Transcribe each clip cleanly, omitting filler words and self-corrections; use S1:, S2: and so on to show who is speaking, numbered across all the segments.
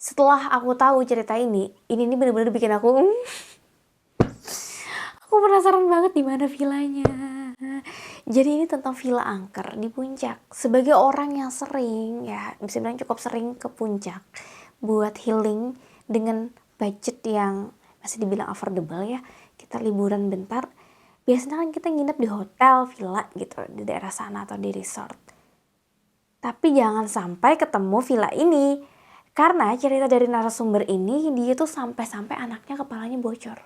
S1: Setelah aku tahu cerita ini nih bener-bener bikin aku penasaran banget di mana villanya. Jadi ini tentang villa angker di puncak. Sebagai orang yang sering, ya bisa bilang cukup sering ke puncak buat healing dengan budget yang masih dibilang affordable ya. Kita liburan bentar, biasanya kan kita nginep di hotel, villa gitu di daerah sana atau di resort. Tapi jangan sampai ketemu villa ini. Karena cerita dari narasumber ini, dia tuh sampai-sampai anaknya kepalanya bocor.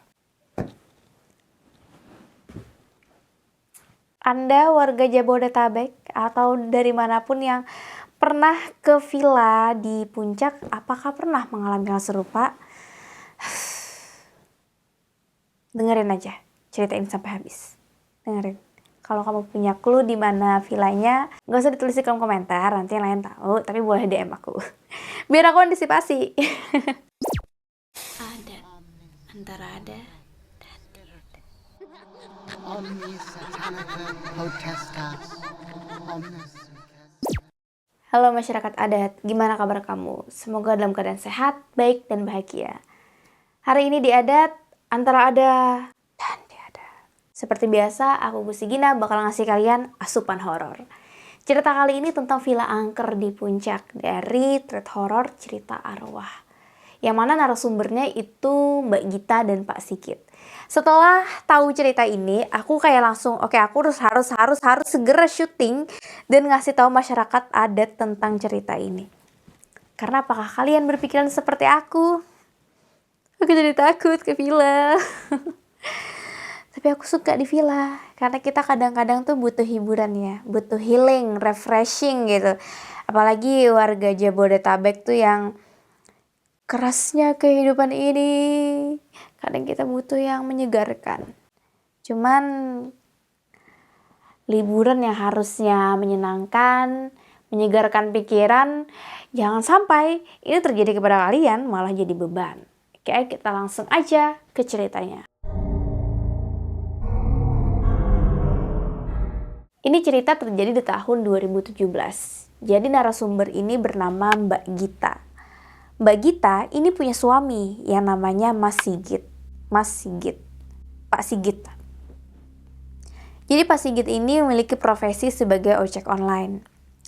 S1: Anda warga Jabodetabek atau dari manapun yang pernah ke villa di puncak, apakah pernah mengalami hal serupa? Dengerin aja, ceritain sampai habis. Dengerin. Kalau kamu punya clue di mana villanya, nggak usah ditulis di kolom komentar, nanti yang lain tahu, tapi boleh DM aku. Biar aku antisipasi. Ada, antara ada dan tiada. Halo masyarakat adat, gimana kabar kamu? Semoga dalam keadaan sehat, baik, dan bahagia. Hari ini di adat, antara ada dan tiada. Seperti biasa, aku Gusti Gina bakal ngasih kalian asupan horor. Cerita kali ini tentang villa angker di puncak dari thread horor cerita arwah. Yang mana narasumbernya itu Mbak Gita dan Pak Sigit. Setelah tahu cerita ini, aku kayak langsung oke, aku harus segera syuting dan ngasih tahu masyarakat adat tentang cerita ini. Karena apakah kalian berpikiran seperti aku? Aku jadi takut ke villa. Tapi aku suka di villa karena kita kadang-kadang tuh butuh hiburan ya, butuh healing, refreshing gitu. Apalagi warga Jabodetabek tuh yang kerasnya kehidupan ini, kadang kita butuh yang menyegarkan. Cuman liburan yang harusnya menyenangkan, menyegarkan pikiran, jangan sampai ini terjadi kepada kalian malah jadi beban. Oke, kita langsung aja ke ceritanya. Ini cerita terjadi di tahun 2017. Jadi narasumber ini bernama Mbak Gita. Mbak Gita ini punya suami yang namanya Mas Sigit. Pak Sigit. Jadi Pak Sigit ini memiliki profesi sebagai ojek online.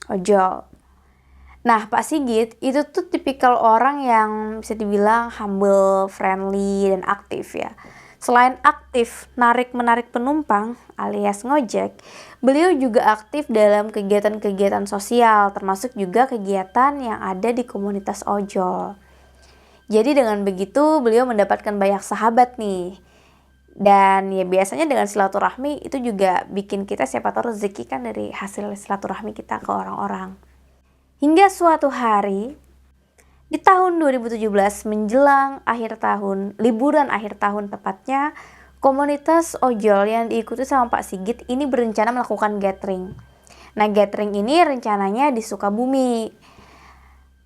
S1: Ojol. Nah, Pak Sigit itu tuh tipikal orang yang bisa dibilang humble, friendly, dan aktif ya. Selain aktif narik-menarik penumpang alias ngojek, beliau juga aktif dalam kegiatan-kegiatan sosial, termasuk juga kegiatan yang ada di komunitas ojol. Jadi dengan begitu beliau mendapatkan banyak sahabat nih. Dan ya biasanya dengan silaturahmi itu juga bikin kita siapa tahu rezeki kan dari hasil silaturahmi kita ke orang-orang. Hingga suatu hari di tahun 2017 menjelang akhir tahun, liburan akhir tahun tepatnya, komunitas ojol yang diikuti sama Pak Sigit ini berencana melakukan gathering. Nah, gathering ini rencananya di Sukabumi.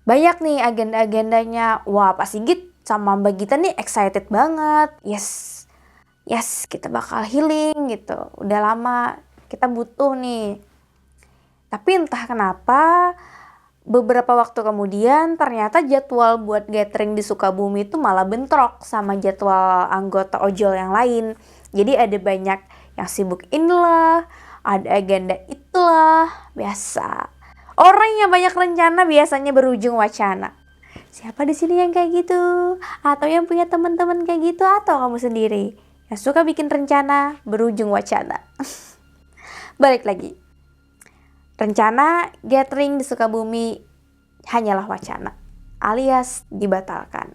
S1: Banyak nih agenda-agendanya. Wah, Pak Sigit sama Mbak Gita nih excited banget. Yes, kita bakal healing gitu. Udah lama kita butuh nih. Tapi entah kenapa beberapa waktu kemudian ternyata jadwal buat gathering di Sukabumi itu malah bentrok sama jadwal anggota ojol yang lain. Jadi ada banyak yang sibuk inilah, ada agenda itulah, biasa. Orang yang banyak rencana biasanya berujung wacana. Siapa di sini yang kayak gitu? Atau yang punya teman-teman kayak gitu? Atau kamu sendiri yang suka bikin rencana berujung wacana? Balik lagi. Rencana gathering di Sukabumi hanyalah wacana, alias dibatalkan.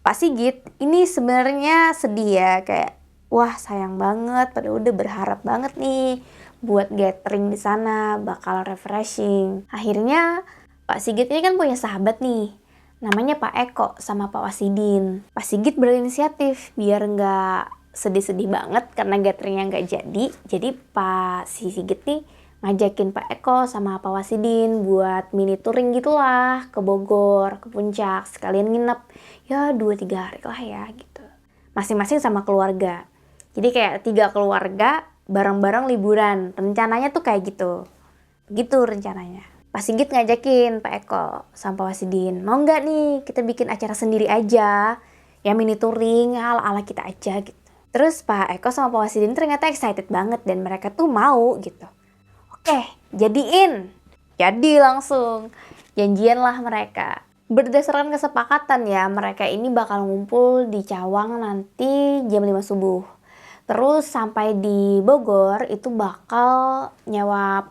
S1: Pak Sigit ini sebenarnya sedih ya, kayak wah sayang banget, padahal udah berharap banget nih buat gathering di sana, bakal refreshing. Akhirnya Pak Sigit ini kan punya sahabat nih, namanya Pak Eko sama Pak Wasidin. Pak Sigit berinisiatif biar nggak sedih-sedih banget karena gatheringnya nggak jadi. Jadi Pak Sigit nih ngajakin Pak Eko sama Pak Wasidin buat mini touring gitulah ke Bogor, ke Puncak, sekalian nginep ya 2-3 hari lah ya gitu. Masing-masing sama keluarga. Jadi kayak 3 keluarga bareng-bareng liburan. Rencananya tuh kayak gitu. Begitu rencananya. Pak Sigit ngajakin Pak Eko sama Pak Wasidin, mau nggak nih kita bikin acara sendiri aja, ya mini touring ala-ala kita aja gitu. Terus Pak Eko sama Pak Wasidin ternyata excited banget dan mereka tuh mau gitu. Oke, jadiin. Jadi langsung janjian lah mereka. Berdasarkan kesepakatan ya, mereka ini bakal ngumpul di Cawang nanti jam 5 subuh. Terus sampai di Bogor itu bakal nyewa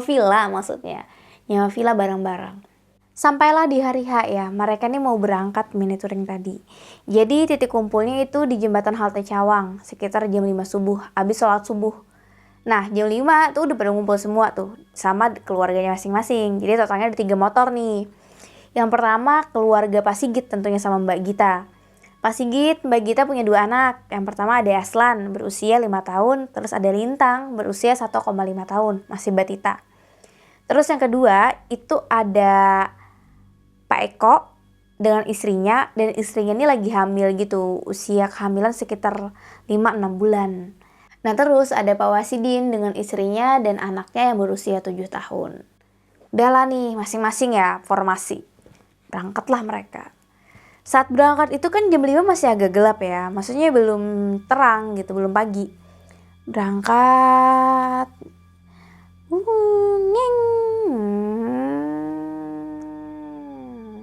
S1: villa maksudnya. Nyewa villa bareng-bareng. Sampailah di hari H ya, mereka nih mau berangkat mini touring tadi. Jadi titik kumpulnya itu di jembatan halte Cawang, sekitar jam 5 subuh, abis sholat subuh. Nah jam 5 tuh udah pada ngumpul semua tuh, sama keluarganya masing-masing. Jadi totalnya ada 3 motor nih. Yang pertama keluarga Pak Sigit tentunya sama Mbak Gita. Pak Sigit, Mbak Gita punya 2 anak. Yang pertama ada Aslan berusia 5 tahun, terus ada Lintang berusia 1,5 tahun, masih batita. Terus yang kedua itu ada Pak Eko dengan istrinya, dan istrinya ini lagi hamil gitu, usia kehamilan sekitar 5-6 bulan. Nah terus ada Pak Wasidin dengan istrinya dan anaknya yang berusia 7 tahun. Udah lah nih masing-masing ya formasi. Berangkatlah mereka. Saat berangkat itu kan jam 5 masih agak gelap ya. Maksudnya belum terang gitu, belum pagi. Berangkat.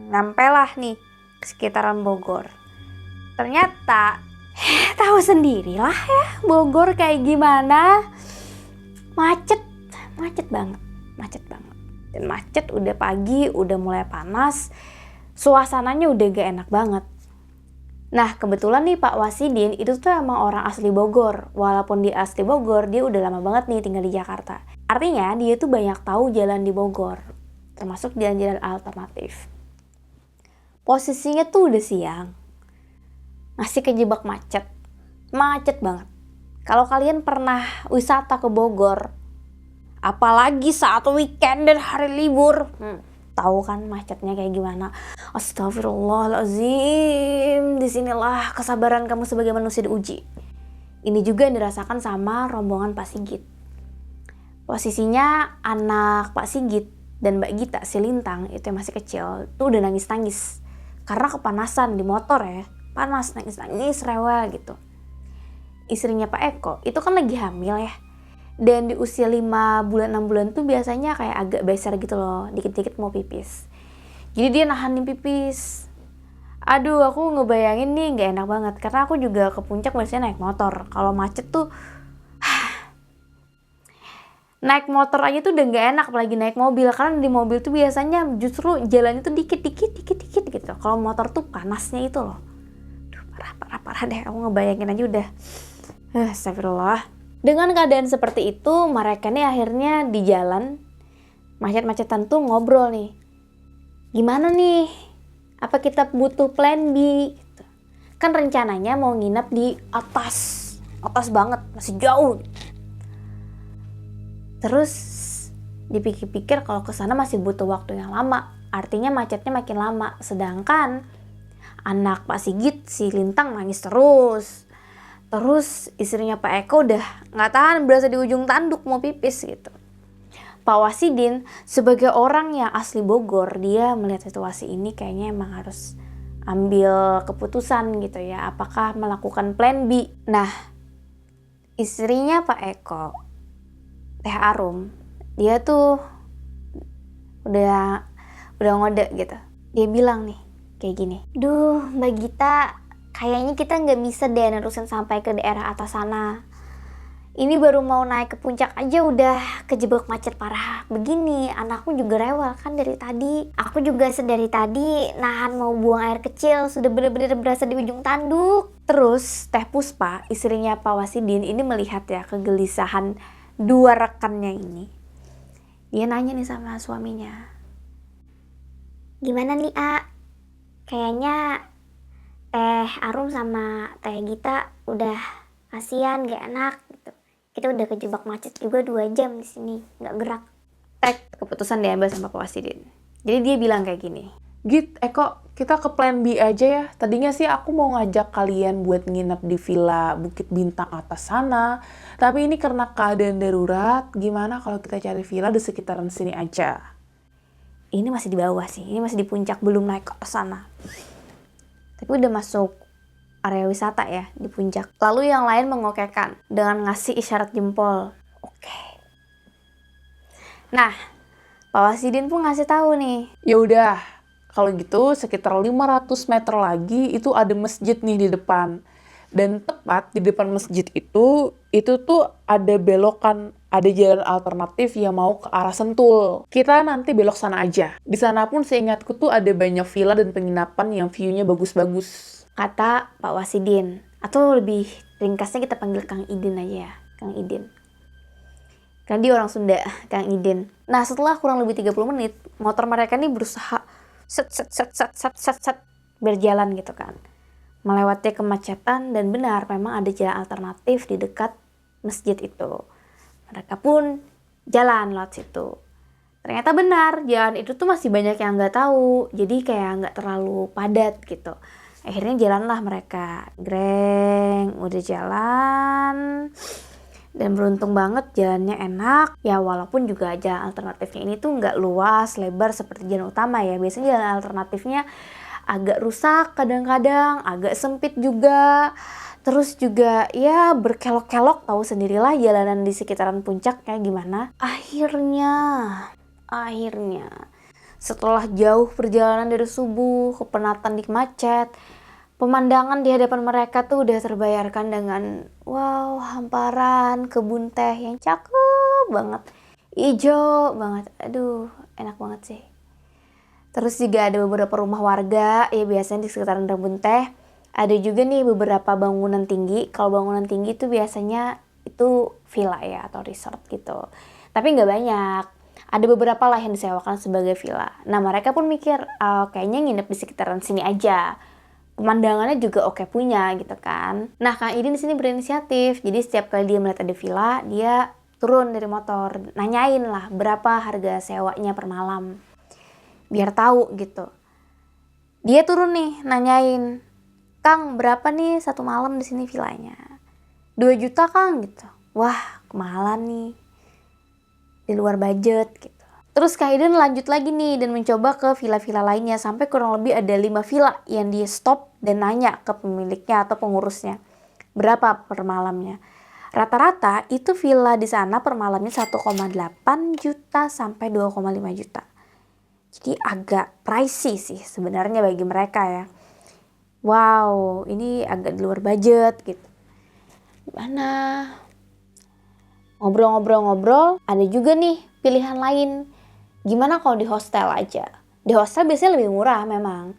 S1: Nampailah nih sekitaran Bogor. Ternyata tahu sendirilah ya Bogor kayak gimana. Macet banget. Dan macet udah pagi, udah mulai panas. Suasananya udah gak enak banget. Nah kebetulan nih Pak Wasidin itu tuh emang orang asli Bogor. Walaupun dia asli Bogor, dia udah lama banget nih tinggal di Jakarta. Artinya dia tuh banyak tahu jalan di Bogor, termasuk jalan-jalan alternatif. Posisinya tuh udah siang, masih kejebak macet banget. Kalau kalian pernah wisata ke Bogor, apalagi saat weekend dan hari libur, tahu kan macetnya kayak gimana. Astagfirullahaladzim, disinilah kesabaran kamu sebagai manusia diuji. Ini juga yang dirasakan sama rombongan Pak Sigit. Posisinya anak Pak Sigit dan Mbak Gita si Lintang itu yang masih kecil tuh udah nangis karena kepanasan di motor ya, panas, nangis rewel gitu. Istrinya Pak Eko itu kan lagi hamil ya, dan di usia 5 bulan 6 bulan tuh biasanya kayak agak beser gitu loh, dikit-dikit mau pipis. Jadi dia nahanin pipis. Aduh aku ngebayangin nih gak enak banget, karena aku juga ke puncak biasanya naik motor. Kalau macet tuh naik motor aja tuh udah gak enak, apalagi naik mobil. Karena di mobil tuh biasanya justru jalannya tuh dikit gitu. Kalau motor tuh panasnya itu loh. Duh, parah deh, aku ngebayangin aja udah astagfirullah. Dengan keadaan seperti itu, mereka nih akhirnya di jalan macet-macetan tuh ngobrol nih. Gimana nih? Apa kita butuh plan B? Gitu. Kan rencananya mau nginep di atas banget, masih jauh. Terus dipikir-pikir kalau ke sana masih butuh waktu yang lama, artinya macetnya makin lama. Sedangkan anak Pak Sigit si Lintang nangis terus. Terus istrinya Pak Eko udah nggak tahan, berasa di ujung tanduk mau pipis gitu. Pak Wasidin sebagai orang yang asli Bogor, dia melihat situasi ini kayaknya emang harus ambil keputusan gitu ya. Apakah melakukan plan B? Nah, istrinya Pak Eko, Teh Arum, dia tuh udah ngode gitu. Dia bilang nih kayak gini, duh Mbak Gita, kayaknya kita nggak bisa deh nerusin sampai ke daerah atas sana. Ini baru mau naik ke puncak aja udah kejebak macet parah begini. Anakku juga rewel kan dari tadi. Aku juga sedari tadi nahan mau buang air kecil, sudah bener-bener berasa di ujung tanduk. Terus Teh Puspa, istrinya Pak Wasidin, ini melihat ya kegelisahan dua rekannya ini. Dia nanya nih sama suaminya, gimana nih kayaknya Teh Arum sama Teh Gita udah kasihan, gak enak gitu. Kita udah kejebak macet juga 2 jam di sini, nggak gerak. Keputusan diambil sama Pak Wasidin. Jadi dia bilang kayak gini, Git, Eko,
S2: kita ke plan B aja ya. Tadinya sih aku mau ngajak kalian buat nginep di Villa Bukit Bintang atas sana. Tapi ini karena keadaan darurat, gimana kalau kita cari villa di sekitaran sini aja?
S1: Ini masih di bawah sih, ini masih di puncak, belum naik ke atas sana. Tapi udah masuk area wisata ya, di puncak. Lalu yang lain mengokekan dengan ngasih isyarat jempol. Oke. Nah, Pak Wasidin pun ngasih tahu nih.
S2: Ya udah, kalau gitu sekitar 500 meter lagi itu ada masjid nih di depan. Dan tepat di depan masjid itu tuh ada belokan, ada jalan alternatif yang mau ke arah Sentul. Kita nanti belok sana aja. Di sana pun seingatku tuh ada banyak villa dan penginapan yang view-nya bagus-bagus.
S1: Kata Pak Wasidin. Atau lebih ringkasnya kita panggil Kang Idin aja ya. Kang Idin. Karena dia orang Sunda, Kang Idin. Nah, setelah kurang lebih 30 menit, motor mereka nih berusaha set berjalan gitu kan. Melewati kemacetan, dan benar memang ada jalan alternatif di dekat masjid itu. Mereka pun jalan lewat situ. Ternyata benar, jalan itu tuh masih banyak yang nggak tahu. Jadi kayak nggak terlalu padat gitu. Akhirnya jalanlah mereka. Greng, udah jalan. Dan beruntung banget jalannya enak. Ya walaupun juga jalan alternatifnya ini tuh nggak luas, lebar seperti jalan utama ya. Biasanya jalan alternatifnya agak rusak kadang-kadang, agak sempit juga. Terus juga ya berkelok-kelok, tahu sendirilah jalanan di sekitaran puncak kayak gimana. Akhirnya setelah jauh perjalanan dari subuh ke penatan di macet, pemandangan di hadapan mereka tuh udah terbayarkan dengan wow, hamparan kebun teh yang cakep banget, ijo banget, aduh enak banget sih. Terus juga ada beberapa rumah warga ya, biasanya di sekitaran kebun teh. Ada juga nih beberapa bangunan tinggi. Kalau bangunan tinggi itu biasanya itu villa ya atau resort gitu. Tapi nggak banyak. Ada beberapa lah yang disewakan sebagai villa. Nah mereka pun mikir, kayaknya nginep di sekitaran sini aja. Pemandangannya juga oke punya gitu kan. Nah Kang Idin di sini berinisiatif. Jadi setiap kali dia melihat ada villa, dia turun dari motor, nanyain lah berapa harga sewanya per malam. Biar tahu gitu. Dia turun nih nanyain, Kang berapa nih satu malam di sini villanya? 2 juta Kang gitu. Wah kemahalan nih, di luar budget gitu. Terus Kang Idin lanjut lagi nih dan mencoba ke villa-villa lainnya. Sampai kurang lebih ada 5 villa yang dia stop dan nanya ke pemiliknya atau pengurusnya berapa per malamnya. Rata-rata itu villa di sana per malamnya 1,8 juta sampai 2,5 juta. Jadi agak pricey sih sebenarnya bagi mereka ya. Wow, ini agak di luar budget gitu. Gimana? Ngobrol-ngobrol, ada juga nih pilihan lain. Gimana kalau di hostel aja? Di hostel biasanya lebih murah memang.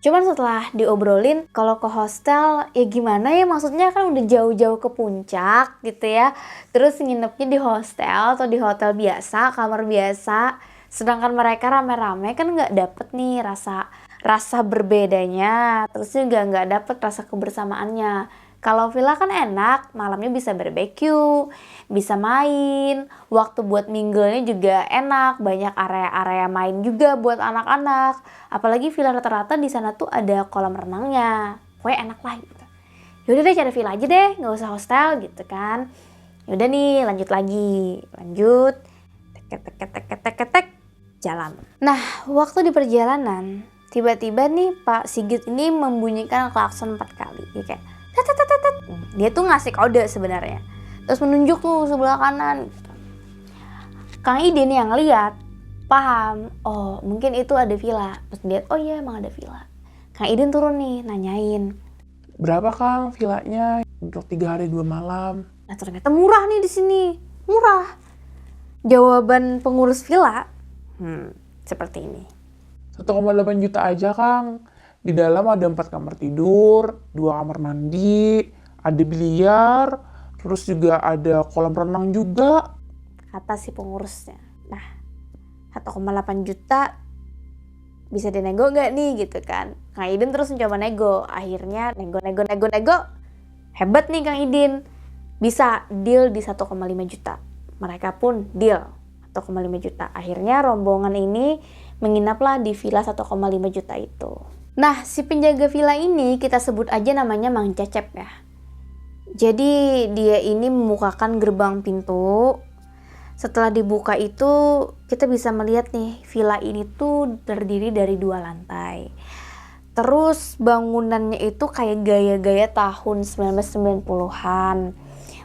S1: Cuman setelah diobrolin, kalau ke hostel ya gimana ya, maksudnya kan udah jauh-jauh ke puncak gitu ya. Terus nginepnya di hostel atau di hotel biasa, kamar biasa. Sedangkan mereka rame-rame kan nggak dapet nih rasa berbedanya, terus juga nggak dapet rasa kebersamaannya. Kalau villa kan enak, malamnya bisa barbecue, bisa main, waktu buat mingle-nya juga enak, banyak area-area main juga buat anak-anak. Apalagi villa rata-rata di sana tuh ada kolam renangnya, pokoknya enak lah gitu. Yaudah deh cari villa aja deh, nggak usah hostel gitu kan. Yaudah nih lanjut lagi, tek jalan. Nah, waktu di perjalanan, tiba-tiba nih Pak Sigit ini membunyikan klakson 4 kali. Dia kayak tet. Dia tuh ngasih kode sebenarnya. Terus menunjuk tuh sebelah kanan. Kang Idin yang lihat, paham, oh mungkin itu ada villa. Terus dia, oh iya emang ada villa. Kang Idin turun nih, nanyain.
S2: Berapa Kang villanya untuk 3 hari 2 malam?
S1: Nah ternyata murah nih di sini, murah. Jawaban pengurus villa, seperti ini.
S2: 1,8 juta aja Kang. Di dalam ada 4 kamar tidur, 2 kamar mandi, ada biliar, terus juga ada kolam renang juga.
S1: Kata si pengurusnya. Nah, 1,8 juta bisa dinego nggak nih gitu kan. Kang Idin terus mencoba nego. Akhirnya nego. Hebat nih Kang Idin. Bisa deal di 1,5 juta. Mereka pun deal 1,5 juta. Akhirnya rombongan ini menginaplah di villa 1,5 juta itu. Nah, si penjaga villa ini kita sebut aja namanya Mang Cecep ya. Jadi dia ini membukakan gerbang pintu. Setelah dibuka itu kita bisa melihat nih villa ini tuh terdiri dari 2 lantai. Terus bangunannya itu kayak gaya-gaya tahun 1990-an.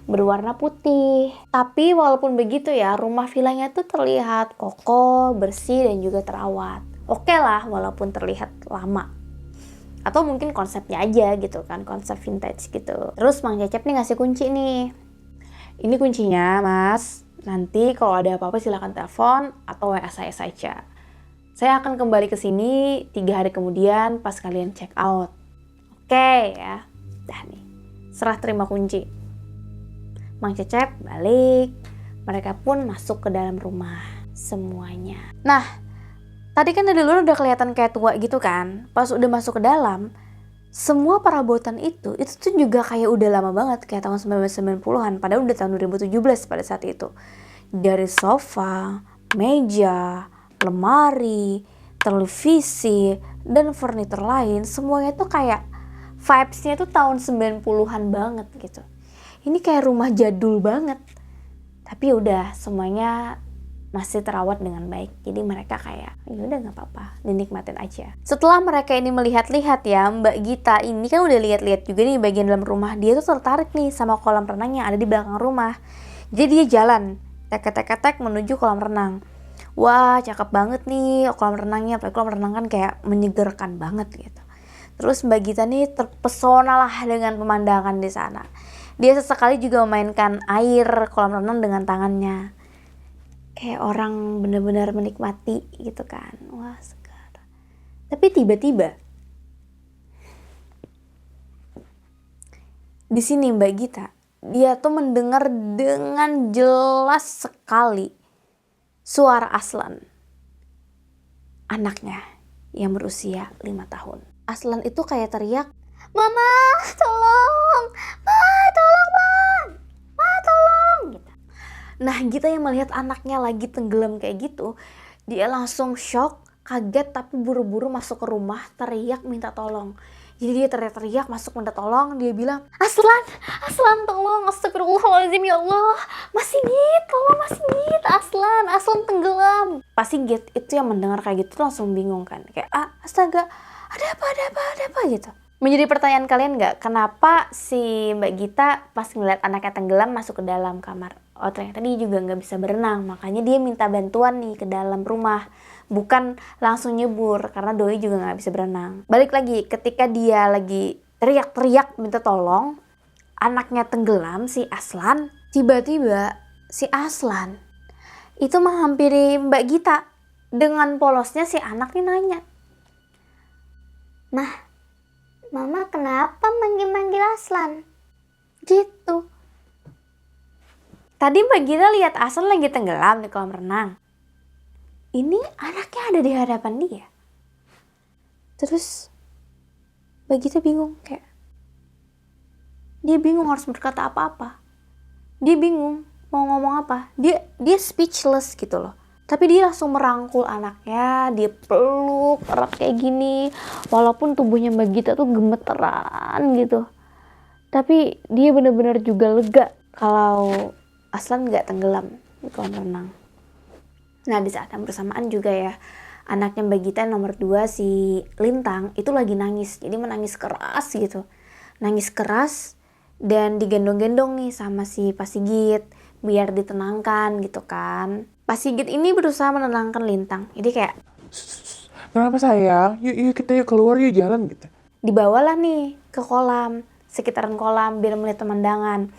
S1: Berwarna putih. Tapi walaupun begitu ya, rumah villanya tuh terlihat kokoh, bersih dan juga terawat. Oke lah walaupun terlihat lama. Atau mungkin konsepnya aja gitu kan, konsep vintage gitu. Terus Mang Cecep nih ngasih kunci nih. Ini kuncinya mas, nanti kalau ada apa-apa silakan telepon atau WA saya saja. Saya akan kembali ke sini 3 hari kemudian pas kalian check out. Oke ya, dah nih, serah terima kunci. Mang Cecep balik, mereka pun masuk ke dalam rumah semuanya. Nah, tadi kan dari luar udah kelihatan kayak tua gitu kan. Pas udah masuk ke dalam, semua perabotan itu tuh juga kayak udah lama banget, kayak tahun 1990-an, padahal udah tahun 2017 pada saat itu. Dari sofa, meja, lemari, televisi, dan furnitur lain, semuanya tuh kayak vibes-nya tuh tahun 90-an banget gitu. Ini kayak rumah jadul banget. Tapi udah semuanya masih terawat dengan baik. Jadi mereka kayak, ya udah nggak apa-apa, dinikmatin aja. Setelah mereka ini melihat-lihat ya, Mbak Gita ini kan udah lihat-lihat juga nih bagian dalam rumah. Dia tuh tertarik nih sama kolam renang yang ada di belakang rumah. Jadi dia jalan, tek-tek menuju kolam renang. Wah, cakep banget nih kolam renangnya. Apalagi kolam renang kan kayak menyegarkan banget gitu. Terus Mbak Gita nih terpesona lah dengan pemandangan di sana. Dia sesekali juga memainkan air kolam renang dengan tangannya. Kayak orang benar-benar menikmati gitu kan. Wah, segar. Tapi tiba-tiba di sini Mbak Gita, dia tuh mendengar dengan jelas sekali suara Aslan, anaknya yang berusia 5 tahun. Aslan itu kayak teriak, "Mama, tolong! Ma, tolong, Ma! Ma, tolong!" gitu. Nah, Gita yang melihat anaknya lagi tenggelam kayak gitu, dia langsung shock, kaget, tapi buru-buru masuk ke rumah, teriak minta tolong. Jadi dia teriak-teriak masuk minta tolong, dia bilang, Aslan tolong, astagfirullahaladzim ya Allah, Mas Sigit, tolong Mas Sigit, Aslan tenggelam. Pas Sigit itu yang mendengar kayak gitu langsung bingung kan, kayak astaga, ada apa gitu. Menjadi pertanyaan kalian nggak, kenapa si Mbak Gita pas ngeliat anaknya tenggelam masuk ke dalam kamar? Oh, ternyata dia juga nggak bisa berenang, makanya dia minta bantuan nih ke dalam rumah. Bukan langsung nyebur, karena Doi juga nggak bisa berenang. Balik lagi, ketika dia lagi teriak-teriak minta tolong, anaknya tenggelam, si Aslan, tiba-tiba si Aslan itu menghampiri Mbak Gita. Dengan polosnya si anak nih nanya, "Mah, Mama kenapa manggil-manggil Aslan?" Gitu. Tadi Mbak Gita lihat Aslan lagi tenggelam di kolam renang. Ini anaknya ada di hadapan dia. Terus Mbak Gita bingung, kayak dia bingung harus berkata apa-apa. Dia bingung mau ngomong apa. Dia speechless gitu loh. Tapi dia langsung merangkul anaknya, dia peluk erat kayak gini. Walaupun tubuhnya Mbak Gita tuh gemeteran gitu. Tapi dia benar-benar juga lega kalau Aslan gak tenggelam di kolam renang. Nah, di saat yang bersamaan juga ya, anaknya Mbak Gita nomor 2 si Lintang itu lagi nangis. Jadi menangis keras gitu. Nangis keras dan digendong-gendong nih sama si Pak Sigit biar ditenangkan gitu kan. Pak Sigit ini berusaha menenangkan Lintang. Jadi kayak,
S2: Kenapa sayang? Yuk kita keluar yuk jalan gitu.
S1: dibawalah nih ke kolam, sekitaran kolam biar melihat pemandangan.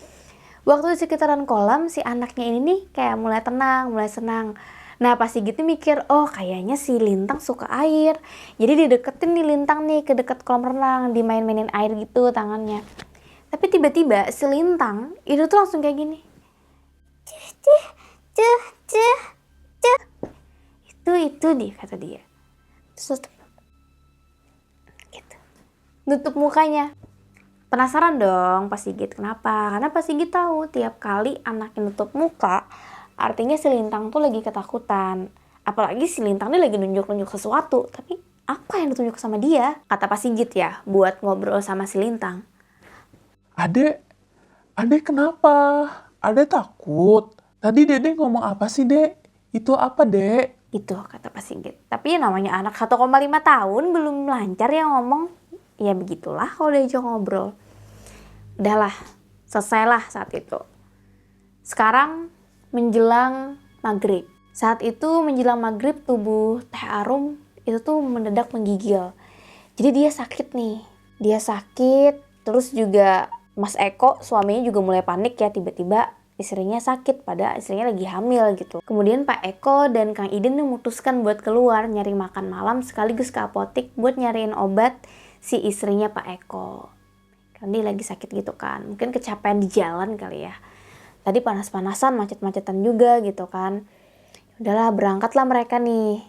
S1: Waktu di sekitaran kolam si anaknya ini nih kayak mulai tenang, mulai senang. Nah, Pak Sigit mikir, oh kayaknya si Lintang suka air. Jadi dideketin nih Lintang nih ke dekat kolam renang, dimain-mainin air gitu tangannya. Tapi tiba-tiba si Lintang itu tuh langsung kayak gini. Cuh. Itu dia, kata dia. Terus gitu. Nutup mukanya. Penasaran dong Pak Sigit, kenapa? Karena Pak Sigit tahu tiap kali anaknya nutup muka, artinya si Lintang tuh lagi ketakutan. Apalagi si Lintang ini lagi nunjuk-nunjuk sesuatu, tapi Apa yang ditunjuk sama dia? Kata Pak Sigit ya, buat ngobrol sama si Lintang.
S2: Adek kenapa? Adek takut. Tadi Dede ngomong apa sih, Dek? Itu apa, Dek?
S1: Itu kata Pak Sigit. Tapi namanya anak 1,5 tahun belum lancar ya ngomong. Ya begitulah kalau diajak ngobrol. Udahlah, selesailah saat itu. Sekarang menjelang maghrib. Saat itu menjelang maghrib tubuh Teh Arum itu tuh mendadak menggigil. Jadi dia sakit nih. Dia sakit, terus juga Mas Eko suaminya juga mulai panik ya, tiba-tiba istrinya sakit, pada istrinya lagi hamil gitu. Kemudian Pak Eko dan Kang Idin memutuskan buat keluar nyari makan malam sekaligus ke apotik buat nyariin obat si istrinya Pak Eko. Karena dia lagi sakit gitu kan, mungkin kecapean di jalan kali ya. Tadi panas-panasan, macet-macetan juga gitu kan. Udahlah, berangkatlah mereka nih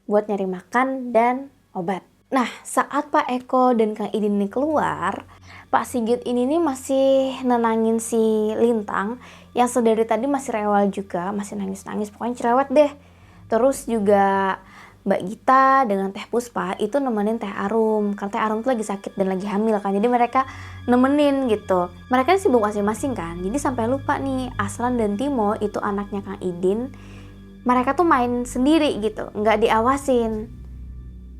S1: buat nyari makan dan obat. Nah, saat Pak Eko dan Kang Idin ini keluar, Pak Sigit ini nih masih nenangin si Lintang yang sedari tadi masih rewel juga, masih nangis-nangis, pokoknya cerewet deh. Terus juga Mbak Gita dengan Teh Puspa itu nemenin Teh Arum, karena Teh Arum tuh lagi sakit dan lagi hamil kan, jadi mereka nemenin gitu. Mereka sibuk masing-masing kan, jadi sampai lupa nih Aslan dan Timo itu anaknya Kang Idin, mereka tuh main sendiri gitu, nggak diawasin.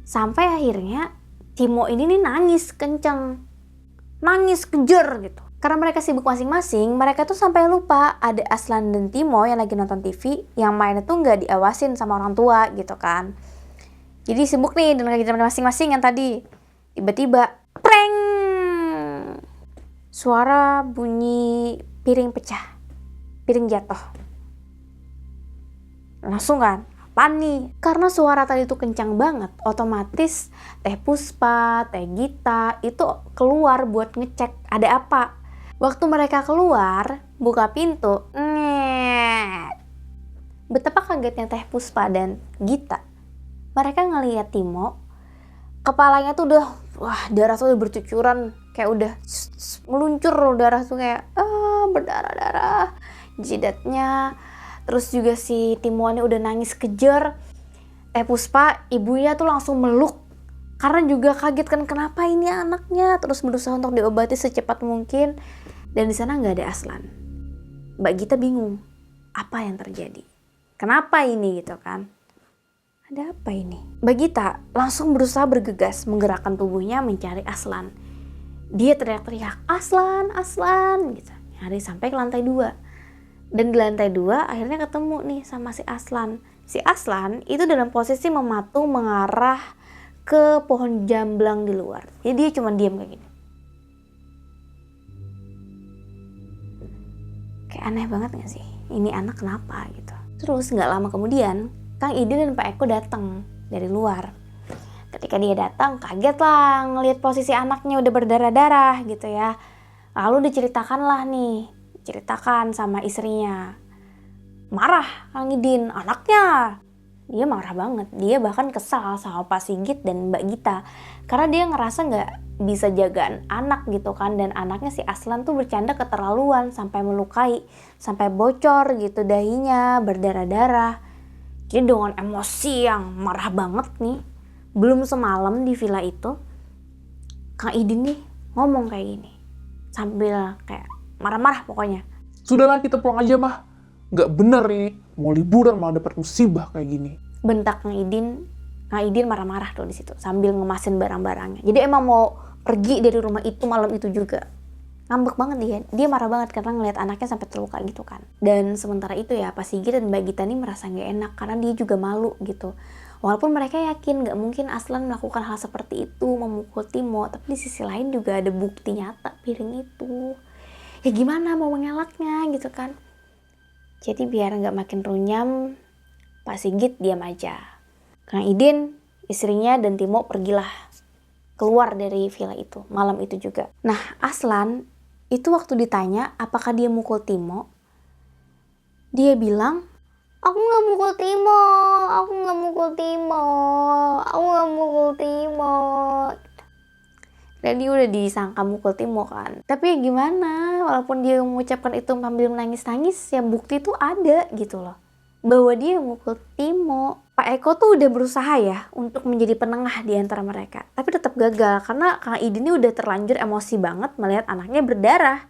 S1: Sampai akhirnya Timo ini nih nangis kenceng, nangis kejer gitu. Karena mereka sibuk masing-masing, mereka tuh sampai lupa ada Aslan dan Timo yang lagi nonton TV, yang mainnya tuh nggak diawasin sama orang tua gitu kan. Jadi sibuk nih dengan kegiatan masing-masing yang tadi. Tiba-tiba, preng! Suara bunyi piring pecah, piring jatuh. Langsung kan, apaan nih? Karena suara tadi tuh kencang banget, otomatis Teh Puspa, Teh Gita itu keluar buat ngecek ada apa. Waktu mereka keluar, buka pintu, betapa kagetnya Teh Puspa dan Gita. Mereka ngelihat Timo, kepalanya tuh udah, darah tuh udah bercucuran, kayak udah meluncur darah tuh kayak berdarah-darah, jidatnya. Terus juga si Timoannya udah nangis kejer. Teh Puspa, ibunya tuh langsung meluk. Karena juga kaget kan, kenapa ini anaknya. Terus berusaha untuk diobati secepat mungkin. Dan di sana nggak ada Aslan. Mbak Gita bingung, apa yang terjadi? Kenapa ini gitu kan? Ada apa ini? Mbak Gita langsung berusaha bergegas menggerakkan tubuhnya mencari Aslan. Dia teriak-teriak, Aslan, Aslan gitu. Nyari sampai ke lantai 2. Dan di lantai 2 akhirnya ketemu nih sama si Aslan. Si Aslan itu dalam posisi mematung mengarah ke pohon jamblang di luar. Jadi dia cuma diam kayak gini. Kayak aneh banget gak sih? Ini anak kenapa gitu. Terus gak lama kemudian Kang Idin dan Pak Eko datang dari luar. Ketika dia datang, kaget lah ngelihat posisi anaknya udah berdarah-darah gitu ya. Lalu diceritakanlah nih, ceritakan sama istrinya. Marah Kang Idin, anaknya. Dia marah banget, dia bahkan kesal sama Pak Sigit dan Mbak Gita. Karena dia ngerasa gak bisa jagaan anak gitu kan. Dan anaknya si Aslan tuh bercanda keterlaluan sampai melukai, sampai bocor gitu dahinya, berdarah-darah. Jadi dengan emosi yang marah banget nih, belum semalam di villa itu, Kang Idin nih ngomong kayak gini. Sambil kayak marah-marah pokoknya.
S2: Sudahlah, kita pulang aja, Mah. Nggak bener ini. Mau liburan malah dapat musibah kayak gini.
S1: Bentak Kang Idin. Kang Idin marah-marah tuh di situ sambil ngemasin barang-barangnya. Jadi emang mau pergi dari rumah itu malam itu juga. Ngambek banget dia. Dia marah banget karena ngeliat anaknya sampai terluka gitu kan. Dan sementara itu ya Pak Sigit dan Mbak Gita nih merasa gak enak karena dia juga malu gitu. Walaupun mereka yakin gak mungkin Aslan melakukan hal seperti itu, memukul Timo. Tapi di sisi lain juga ada bukti nyata piring itu. Ya gimana mau mengelaknya gitu kan. Jadi biar gak makin runyam, Pak Sigit diam aja. Kang Idin, istrinya dan Timo pergilah keluar dari villa itu malam itu juga. Nah Aslan itu waktu ditanya apakah dia mukul Timo, dia bilang, aku gak mukul Timo, aku gak mukul Timo, aku gak mukul Timo. Dan dia udah disangka mukul Timo kan. Tapi ya gimana, walaupun dia mengucapkan itu sambil menangis-nangis, ya bukti itu ada gitu loh. bahwa dia mukul Timo. Pak Eko tuh udah berusaha ya untuk menjadi penengah di antara mereka, tapi tetap gagal karena Kang Idin ini udah terlanjur emosi banget melihat anaknya berdarah.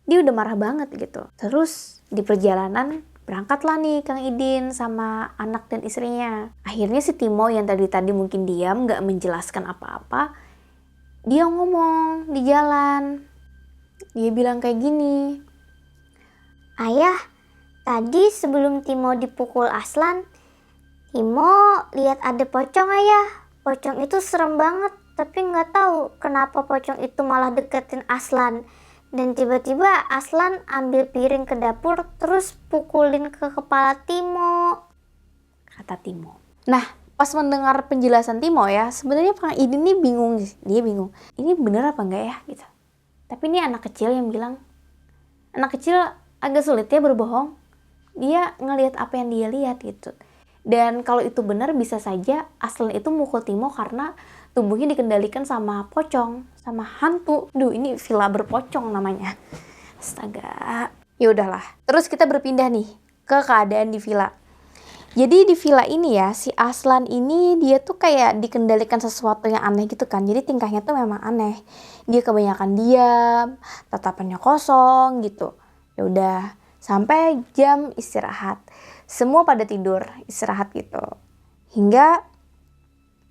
S1: Dia udah marah banget gitu. Terus di perjalanan berangkatlah nih Kang Idin sama anak dan istrinya. Akhirnya si Timo yang tadi mungkin diam gak menjelaskan apa-apa, dia ngomong di jalan. Dia bilang kayak gini,
S3: Ayah, tadi sebelum Timo dipukul Aslan, Timo lihat ada pocong ayah. Pocong itu serem banget, tapi nggak tahu kenapa pocong itu malah deketin Aslan. Dan tiba-tiba Aslan ambil piring ke dapur terus pukulin ke kepala Timo,
S1: kata Timo. Nah, pas mendengar penjelasan Timo ya, sebenarnya Kang Idin nih bingung. Dia bingung, ini bener apa enggak ya gitu. Tapi ini anak kecil yang bilang. Anak kecil agak sulit ya berbohong. Dia ngelihat apa yang dia lihat gitu. Dan kalau itu benar bisa saja Aslan itu mukul Timo karena tubuhnya dikendalikan sama pocong, sama hantu. Duh, ini villa berpocong namanya. Astaga. Ya udahlah. Terus kita berpindah nih ke keadaan di villa. Jadi di villa ini ya, si Aslan ini dia tuh kayak dikendalikan sesuatu yang aneh gitu kan. Jadi tingkahnya tuh memang aneh. Dia kebanyakan diam, tatapannya kosong gitu. Ya udah, sampai jam istirahat. Semua pada tidur, istirahat gitu. Hingga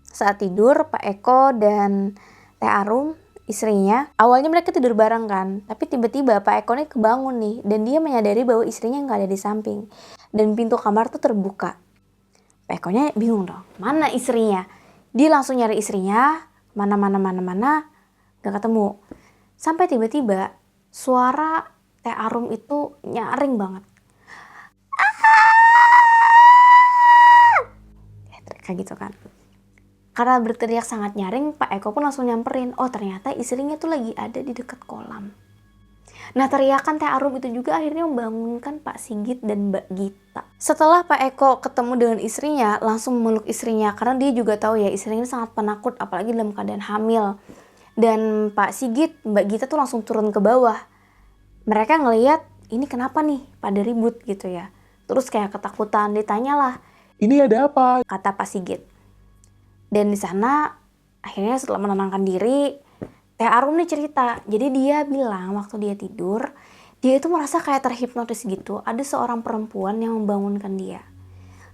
S1: saat tidur, Pak Eko dan Teh Arum, istrinya, awalnya mereka tidur bareng kan. Tapi tiba-tiba Pak Eko ini kebangun nih. Dan dia menyadari bahwa istrinya nggak ada di samping. Dan pintu kamar tuh terbuka. Pak Eko-nya bingung dong, mana istrinya? Dia langsung nyari istrinya, mana, nggak ketemu. Sampai tiba-tiba suara Teh Arum itu nyaring banget. Kayak gitu kan. Karena berteriak sangat nyaring, Pak Eko pun langsung nyamperin. Oh, ternyata istrinya tuh lagi ada di dekat kolam. Nah, teriakan Teh Arum itu juga akhirnya membangunkan Pak Sigit dan Mbak Gita. Setelah Pak Eko ketemu dengan istrinya, langsung memeluk istrinya. Karena dia juga tahu ya istrinya sangat penakut, apalagi dalam keadaan hamil. Dan Pak Sigit, Mbak Gita tuh langsung turun ke bawah. Mereka ngelihat, ini kenapa nih pada ribut gitu ya. Terus kayak ketakutan, ditanyalah,
S2: Ini ada apa?
S1: kata Pak Sigit. Dan di sana akhirnya setelah menenangkan diri, Teh Arum nih cerita. Jadi dia bilang waktu dia tidur, dia itu merasa kayak terhipnotis gitu. Ada seorang perempuan yang membangunkan dia.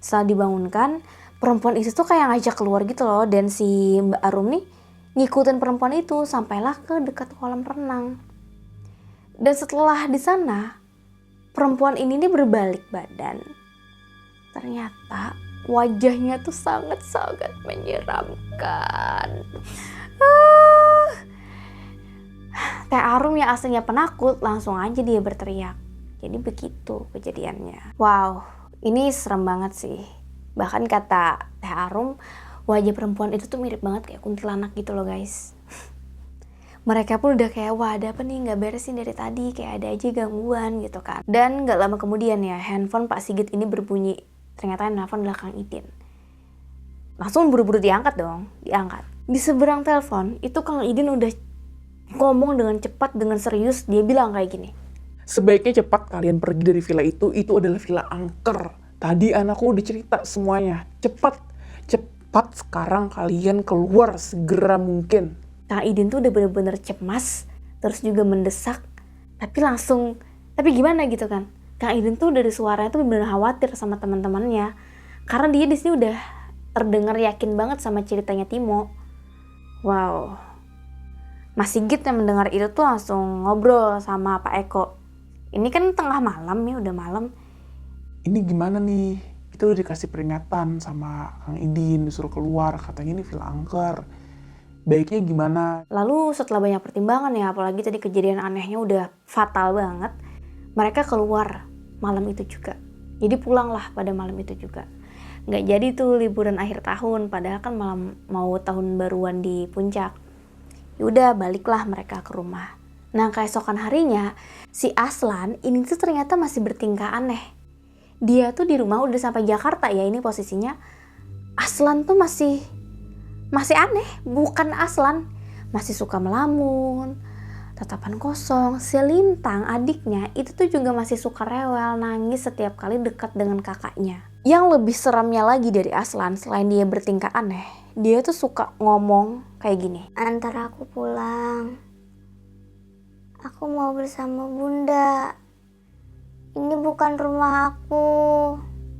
S1: Setelah dibangunkan, perempuan itu tuh kayak ngajak keluar gitu loh. Dan si Mbak Arum nih ngikutin perempuan itu sampailah ke dekat kolam renang. Dan setelah di sana, perempuan ini nih berbalik badan. Ternyata wajahnya tuh sangat-sangat menyeramkan. Teh Arum yang aslinya penakut langsung aja dia berteriak. Jadi begitu kejadiannya. Wow, ini serem banget sih. Bahkan kata Teh Arum, wajah perempuan itu tuh mirip banget kayak kuntilanak gitu loh guys. Mereka pun udah kayak, wah ada apa nih, gak beresin dari tadi, kayak ada aja gangguan gitu kan. Dan gak lama kemudian ya, handphone Pak Sigit ini berbunyi. Ternyata yang nelfon adalah Kang Idin. Langsung buru-buru diangkat dong, diangkat. Di seberang telepon, itu Kang Idin udah ngomong dengan cepat, dengan serius, dia bilang kayak gini.
S2: Sebaiknya cepat kalian pergi dari villa itu adalah villa angker. Tadi anakku udah cerita semuanya. Cepat sekarang kalian keluar segera mungkin.
S1: Kang Idin tuh udah bener-bener cemas, terus juga mendesak, tapi gimana gitu kan. Kang Idin tuh dari suaranya tuh bener-bener khawatir sama teman-temannya, karena dia di sini udah terdengar yakin banget sama ceritanya Timo. Wow, Mas Sigit yang mendengar itu tuh langsung ngobrol sama Pak Eko. Ini kan tengah malam ya, udah malam.
S2: Ini gimana nih? Kita udah dikasih peringatan sama Kang Idin, disuruh keluar, katanya ini villa angker. Baiknya gimana?
S1: Lalu setelah banyak pertimbangan ya, apalagi tadi kejadian anehnya udah fatal banget, mereka keluar malam itu juga. Jadi pulanglah pada malam itu juga. Nggak jadi tuh liburan akhir tahun, padahal kan malam mau tahun baruan di puncak. Yaudah baliklah mereka ke rumah. Nah keesokan harinya, si Aslan ini tuh ternyata masih bertingkah aneh. Dia tuh di rumah udah sampai Jakarta ya, ini posisinya. Aslan tuh masih aneh, bukan Aslan. Masih suka melamun, Tatapan kosong. Si Lintang, adiknya, itu tuh juga masih suka rewel, nangis setiap kali dekat dengan kakaknya. Yang lebih seramnya lagi dari Aslan, selain dia bertingkah aneh, dia tuh suka ngomong kayak gini.
S3: Antar aku pulang. Aku mau bersama Bunda. Ini bukan rumah aku.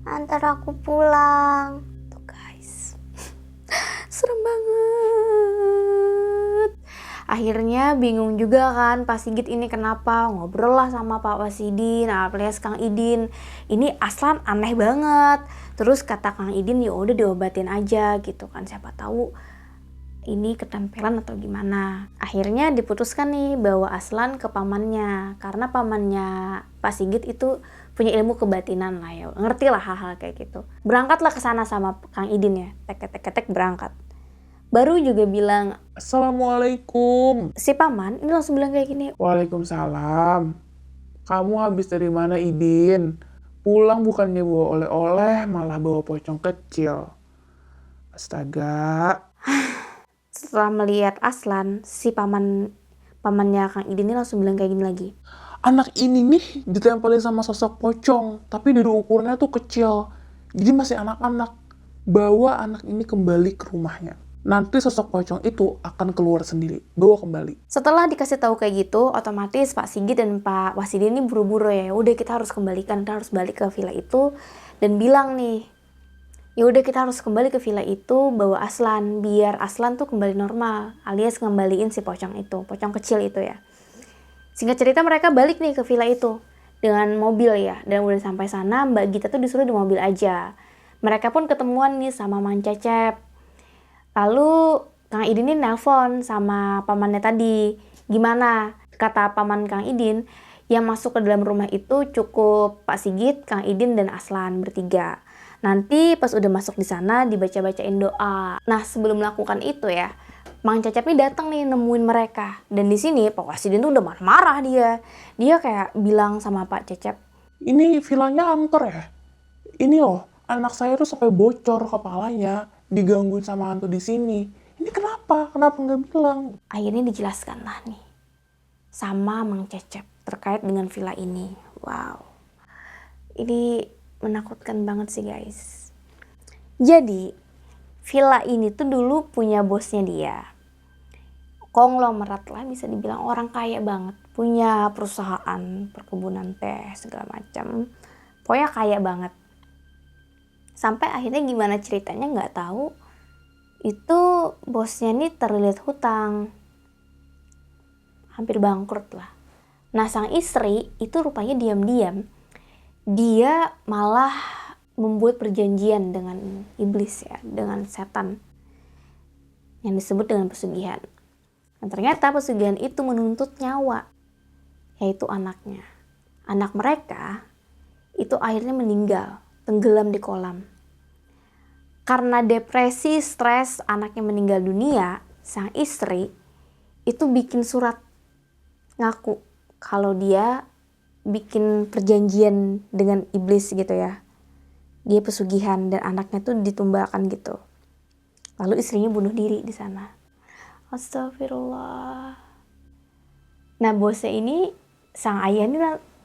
S3: Antar aku pulang.
S1: Tuh guys, serem banget. Akhirnya bingung juga kan Pak Sigit ini kenapa, ngobrol lah sama Pak Wasidin alias Kang Idin. Ini Aslan aneh banget. Terus kata Kang Idin ya udah diobatin aja gitu kan, siapa tahu ini ketempelan atau gimana. Akhirnya diputuskan nih bawa Aslan ke pamannya, karena pamannya Pak Sigit itu punya ilmu kebatinan lah ya, ngerti lah hal-hal kayak gitu. Berangkatlah ke sana sama Kang Idin ya, tek berangkat. Baru juga bilang,
S2: Assalamualaikum.
S1: si paman ini langsung bilang kayak gini,
S2: Waalaikumsalam. Kamu habis dari mana, Idin? Pulang bukannya bawa oleh-oleh, malah bawa pocong kecil. Astaga.
S1: setelah melihat Aslan, si pamannya Kang Idin ini langsung bilang kayak gini lagi.
S2: Anak ini nih ditempelin sama sosok pocong, tapi dari ukurannya tuh kecil. Jadi masih anak-anak. Bawa anak ini kembali ke rumahnya. Nanti sosok pocong itu akan keluar sendiri. Bawa kembali.
S1: Setelah dikasih tahu kayak gitu, otomatis Pak Sigit dan Pak Wasidin ini buru-buru ya. Udah kita harus kembalikan, kita harus balik ke villa itu dan bilang nih, ya udah kita harus kembali ke villa itu, bawa Aslan biar Aslan tuh kembali normal, alias ngembaliin si pocong itu, pocong kecil itu ya. Singkat cerita mereka balik nih ke villa itu dengan mobil ya, dan udah sampai sana Mbak Gita tuh disuruh di mobil aja. Mereka pun ketemuan nih sama Mang Cecep. Lalu Kang Idin ini nelpon sama pamannya tadi. Gimana? Kata paman Kang Idin, yang masuk ke dalam rumah itu cukup Pak Sigit, Kang Idin, dan Aslan bertiga. Nanti pas udah masuk di sana dibaca-bacain doa. Nah sebelum melakukan itu ya, Mang Cecep ini datang nih nemuin mereka. Dan di sini Pak Wasidin tuh udah marah-marah dia. Dia kayak bilang sama Pak Cecep,
S2: Ini villanya angker ya? Ini loh, anak saya tuh sampai bocor kepalanya, digangguin sama hantu di sini. Ini kenapa? Kenapa nggak bilang?
S1: akhirnya dijelaskan lah nih sama Mang Cecep terkait dengan villa ini. Wow, ini menakutkan banget sih guys. Jadi villa ini tuh dulu punya bosnya dia, konglomerat lah, bisa dibilang orang kaya banget, punya perusahaan perkebunan teh segala macam, pokoknya kaya banget. Sampai akhirnya gimana ceritanya nggak tahu, itu bosnya nih terlilit hutang, hampir bangkrut lah. Nah sang istri itu rupanya diam-diam dia malah membuat perjanjian dengan iblis ya, dengan setan yang disebut dengan pesugihan. Dan ternyata pesugihan itu menuntut nyawa, yaitu anaknya. Anak mereka itu akhirnya meninggal, tenggelam di kolam. Karena depresi, stres, anaknya meninggal dunia, sang istri itu bikin surat ngaku kalau dia bikin perjanjian dengan iblis gitu ya. Dia pesugihan dan anaknya tuh ditumbalkan gitu. Lalu istrinya bunuh diri di sana. Astagfirullah. Nah bosnya ini, sang ayah ini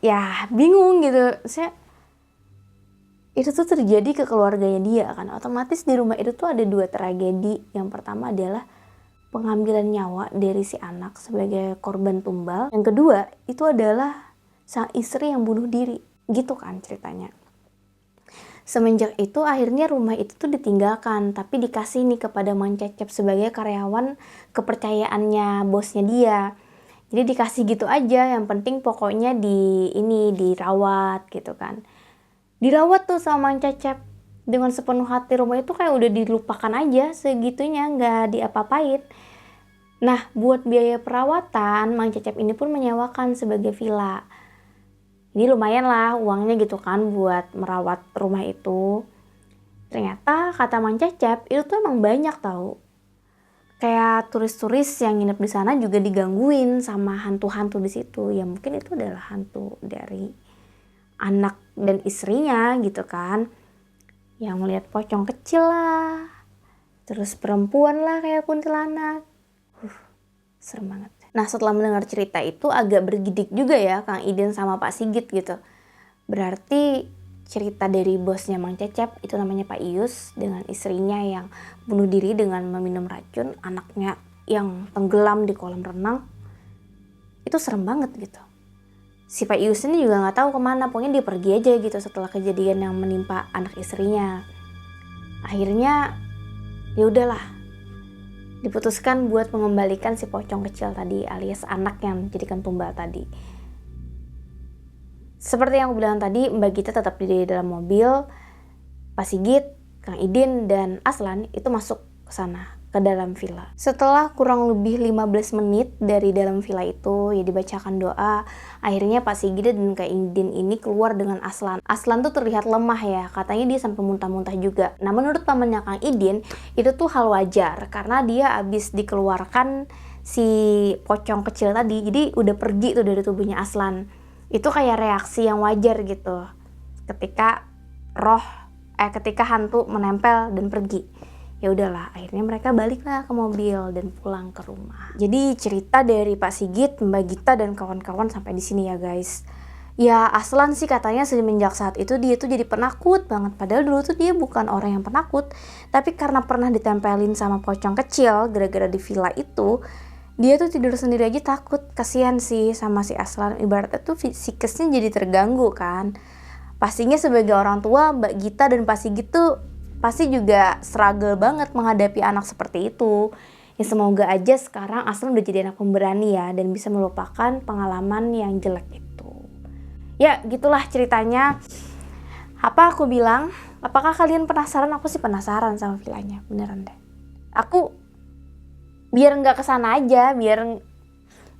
S1: ya bingung gitu. Itu tuh terjadi ke keluarganya dia kan. Otomatis di rumah itu tuh ada dua tragedi. Yang pertama adalah pengambilan nyawa dari si anak sebagai korban tumbal. Yang kedua itu adalah sang istri yang bunuh diri. Gitu kan ceritanya. Semenjak itu akhirnya rumah itu tuh ditinggalkan, tapi dikasih nih kepada Mang Cecep sebagai karyawan kepercayaannya bosnya dia. Jadi dikasih gitu aja, yang penting pokoknya dirawat gitu kan. Dirawat tuh sama Mang Cecep dengan sepenuh hati, rumah itu kayak udah dilupakan aja segitunya, nggak diapa-apain. Nah buat biaya perawatan, Mang Cecep ini pun menyewakan sebagai villa. Ini lumayan lah uangnya gitu kan buat merawat rumah itu. Ternyata kata Mang Cecep itu tuh emang banyak tahu. Kayak turis-turis yang nginep di sana juga digangguin sama hantu-hantu di situ. Ya mungkin itu adalah hantu dari anak dan istrinya gitu kan. Yang melihat pocong kecil lah. Terus perempuan lah kayak kuntilanak. Serem banget. Nah, setelah mendengar cerita itu agak bergidik juga ya Kang Idin sama Pak Sigit gitu. Berarti cerita dari bosnya Mang Cecep, itu namanya Pak Ius, dengan istrinya yang bunuh diri dengan meminum racun, anaknya yang tenggelam di kolam renang, itu serem banget gitu. Si Pak Ius ini juga nggak tahu kemana, pokoknya dia pergi aja gitu setelah kejadian yang menimpa anak istrinya. Akhirnya ya udahlah, diputuskan buat mengembalikan si pocong kecil tadi alias anak yang dijadikan tumbal tadi. Seperti yang aku bilang tadi, Mbak Gita tetap di dalam mobil. Pak Sigit, Kang Idin, dan Aslan itu masuk ke sana, ke dalam villa. Setelah kurang lebih 15 menit dari dalam villa itu, ya dibacakan doa, akhirnya Pak Sigit dan Kang Idin ini keluar dengan Aslan. Aslan tuh terlihat lemah ya, katanya dia sampai muntah-muntah juga. Nah, menurut pamannya Kang Idin, itu tuh hal wajar, karena dia habis dikeluarkan si pocong kecil tadi, jadi udah pergi tuh dari tubuhnya Aslan. Itu kayak reaksi yang wajar gitu ketika ketika hantu menempel dan pergi. Ya udahlah, akhirnya mereka baliklah ke mobil dan pulang ke rumah. Jadi cerita dari Pak Sigit, Mbak Gita, dan kawan-kawan sampai di sini ya guys. Ya Aslan sih katanya semenjak saat itu dia tuh jadi penakut banget. Padahal dulu tuh dia bukan orang yang penakut, tapi karena pernah ditempelin sama pocong kecil gara-gara di villa itu, dia tuh tidur sendiri aja takut. Kasihan sih sama si Aslan, ibaratnya tuh psikisnya jadi terganggu kan. Pastinya sebagai orang tua, Mbak Gita dan Pak Sigit tuh pasti juga struggle banget menghadapi anak seperti itu. Ya semoga aja sekarang Aslan udah jadi anak pemberani ya, dan bisa melupakan pengalaman yang jelek itu. Ya gitulah ceritanya. Apa aku bilang, apakah kalian penasaran? Aku sih penasaran sama villanya, beneran deh. Aku biar nggak kesana aja, biar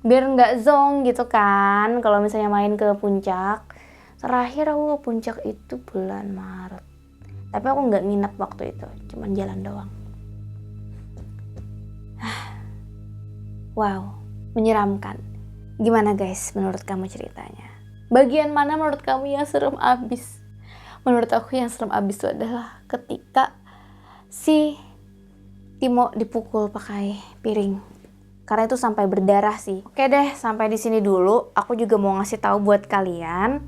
S1: nggak zong gitu kan. Kalau misalnya main ke puncak, terakhir aku ke puncak itu bulan Maret, tapi aku nggak nginep waktu itu, cuman jalan doang. Wow, menyeramkan. Gimana guys menurut kamu ceritanya? Bagian mana menurut kamu yang serem abis? Menurut aku yang serem abis itu adalah ketika si Timo dipukul pakai piring. Karena itu sampai berdarah sih. Oke deh, sampai di sini dulu. Aku juga mau ngasih tahu buat kalian,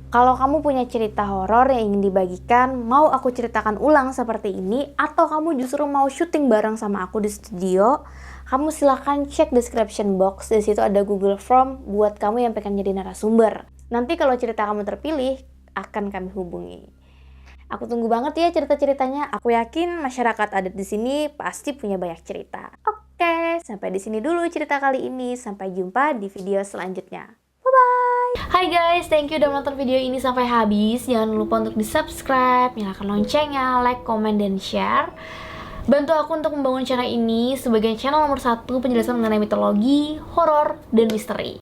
S1: kalau kamu punya cerita horor yang ingin dibagikan, mau aku ceritakan ulang seperti ini, atau kamu justru mau syuting bareng sama aku di studio, kamu silahkan cek description box. Di situ ada Google Form buat kamu yang pengen jadi narasumber. Nanti kalau cerita kamu terpilih, akan kami hubungi. Aku tunggu banget ya cerita-ceritanya. Aku yakin masyarakat adat di sini pasti punya banyak cerita. Oke, sampai di sini dulu cerita kali ini. Sampai jumpa di video selanjutnya. Bye-bye. Hai guys, thank you udah nonton video ini sampai habis. Jangan lupa untuk di-subscribe, nyalakan loncengnya, like, comment, dan share. Bantu aku untuk membangun channel ini sebagai channel nomor 1 penjelasan mengenai mitologi, horor, dan misteri.